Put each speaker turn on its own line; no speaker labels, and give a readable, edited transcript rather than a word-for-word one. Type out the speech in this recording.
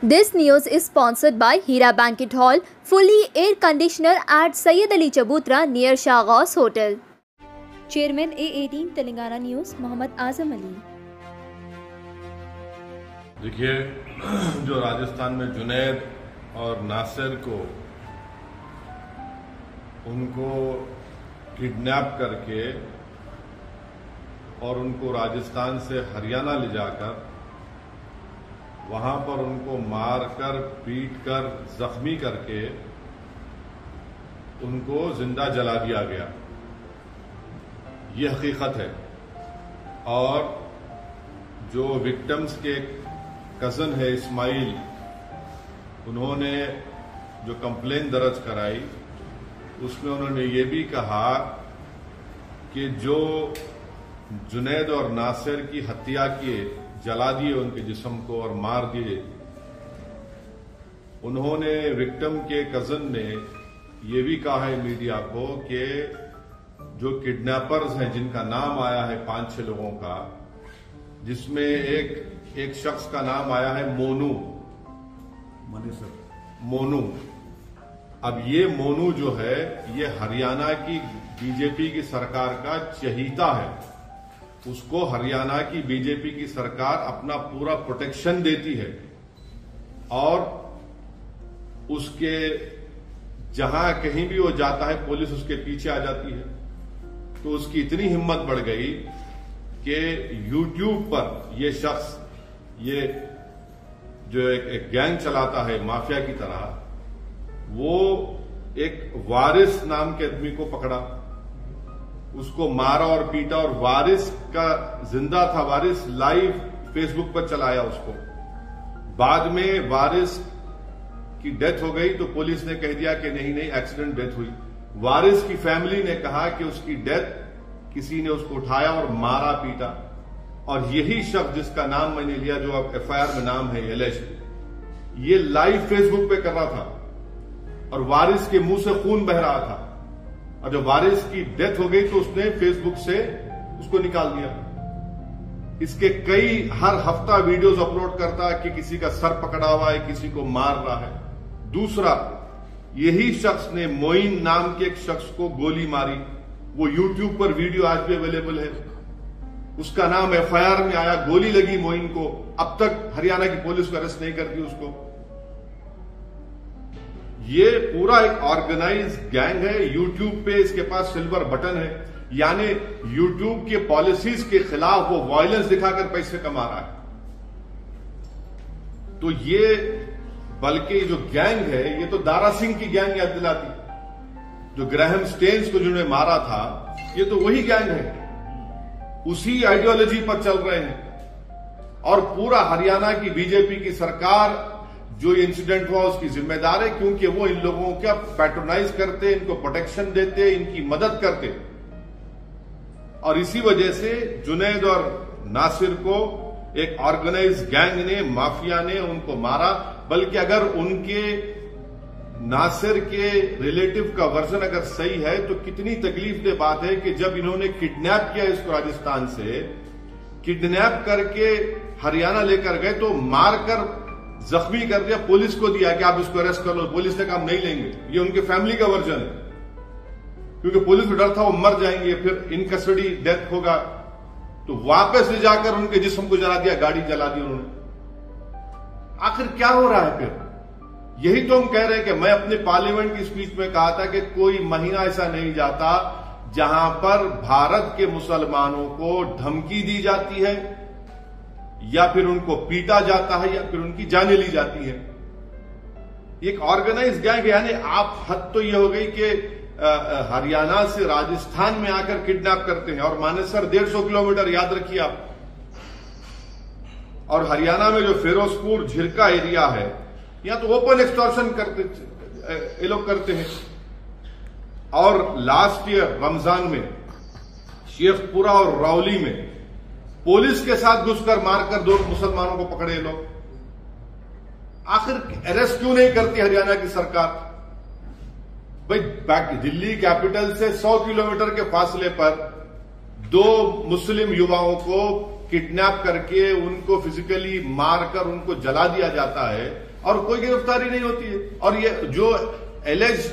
This news is sponsored by Hira Banquet Hall, fully air conditioner at Sayyid Ali Chabutra near Shahghaus Hotel. Chairman A18 Telangana News Mohammad Azam Ali.
देखिए, जो राजस्थान में जुनैद और नासिर को उनको kidnap करके और उनको राजस्थान से हरियाणा ले जाकर वहां पर उनको मारकर पीटकर जख्मी करके उनको जिंदा जला दिया गया, ये हकीकत है। और जो विक्टिम्स के कजन है इस्माइल, उन्होंने जो कंप्लेन दर्ज कराई उसमें उन्होंने ये भी कहा कि जो जुनैद और नासिर की हत्या किए, जला दिए उनके जिस्म को और मार दिए, उन्होंने विक्टिम के कजन ने ये भी कहा है मीडिया को कि जो किडनैपर्स हैं, जिनका नाम आया है 5-6 लोगों का, जिसमें एक शख्स का नाम आया है मोनू। अब ये मोनू जो है, ये हरियाणा की बीजेपी की सरकार का चहीता है। उसको हरियाणा की बीजेपी की सरकार अपना पूरा प्रोटेक्शन देती है और उसके जहां कहीं भी वो जाता है पुलिस उसके पीछे आ जाती है। तो उसकी इतनी हिम्मत बढ़ गई कि यूट्यूब पर ये शख्स, ये जो एक गैंग चलाता है माफिया की तरह, वो एक वारिस नाम के आदमी को पकड़ा, उसको मारा और पीटा, और वारिस का जिंदा था, वारिस लाइव फेसबुक पर चलाया उसको। बाद में वारिस की डेथ हो गई तो पुलिस ने कह दिया कि नहीं एक्सीडेंट डेथ हुई। वारिस की फैमिली ने कहा कि उसकी डेथ किसी ने उसको उठाया और मारा पीटा। और यही शख्स जिसका नाम मैंने लिया, जो अब एफआईआर में नाम है एलेश, ये लाइव फेसबुक पे कर रहा था और वारिस के मुंह से खून बह रहा था। और जब वारिस की डेथ हो गई तो उसने फेसबुक से उसको निकाल दिया। इसके कई हर हफ्ता वीडियोस अपलोड करता कि किसी का सर पकड़ा हुआ है, किसी को मार रहा है। दूसरा, यही शख्स ने मोइन नाम के एक शख्स को गोली मारी, वो यूट्यूब पर वीडियो आज भी अवेलेबल है। उसका नाम एफआईआर में आया, गोली लगी मोइन को। अब तक हरियाणा की पुलिस को अरेस्ट नहीं करती उसको। ये पूरा एक ऑर्गेनाइज गैंग है। यूट्यूब पे इसके पास सिल्वर बटन है, यानी यूट्यूब के पॉलिसीज के खिलाफ वो वायलेंस दिखाकर पैसे कमा रहा है। तो ये, बल्कि जो गैंग है, ये तो दारा सिंह की गैंग याद दिलाती, जो ग्राहम स्टेन्स को जिन्होंने मारा था, ये तो वही गैंग है, उसी आइडियोलॉजी पर चल रहे हैं। और पूरा हरियाणा की बीजेपी की सरकार जो इंसिडेंट हुआ उसकी जिम्मेदार है, क्योंकि वो इन लोगों का पैट्रोनाइज करते, इनको प्रोटेक्शन देते, इनकी मदद करते। और इसी वजह से जुनैद और नासिर को एक ऑर्गेनाइज गैंग ने, माफिया ने उनको मारा। बल्कि अगर उनके नासिर के रिलेटिव का वर्जन अगर सही है तो कितनी तकलीफदेह बात है कि जब इन्होंने किडनैप किया इसको राजस्थान से, किडनैप करके हरियाणा लेकर गए तो मारकर जख्मी कर दिया, पुलिस को दिया कि आप इसको अरेस्ट कर लो। पुलिस ने कहा हम नहीं लेंगे। ये उनके फैमिली का वर्जन है, क्योंकि पुलिस को डर था वो मर जाएंगे, फिर इन कस्टडी डेथ होगा। तो वापस ले जाकर उनके जिस्म को जला दिया, गाड़ी जला दी उन्होंने। आखिर क्या हो रहा है फिर? यही तो हम कह रहे हैं कि मैं अपने पार्लियामेंट की स्पीच में कहा था कि कोई महीना ऐसा नहीं जाता जहां पर भारत के मुसलमानों को धमकी दी जाती है, या फिर उनको पीटा जाता है, या फिर उनकी जानें ली जाती है। एक ऑर्गेनाइज गैंग, यानी आप हद तो यह हो गई कि हरियाणा से राजस्थान में आकर किडनैप करते हैं। और मानेसर 150 किलोमीटर, याद रखिए आप। और हरियाणा में जो फिरोजपुर झिरका एरिया है, यहां तो ओपन एक्सटॉर्शन करते, ये लोग करते हैं। और लास्ट ईयर रमजान में शेखपुरा और रावली में पुलिस के साथ घुसकर मारकर 2 मुसलमानों को पकड़े लोग। आखिर अरेस्ट क्यों नहीं करती हरियाणा की सरकार? भाई, दिल्ली कैपिटल से 100 किलोमीटर के फासले पर 2 मुस्लिम युवाओं को किडनैप करके उनको फिजिकली मारकर उनको जला दिया जाता है, और कोई गिरफ्तारी नहीं होती है। और ये जो एलेज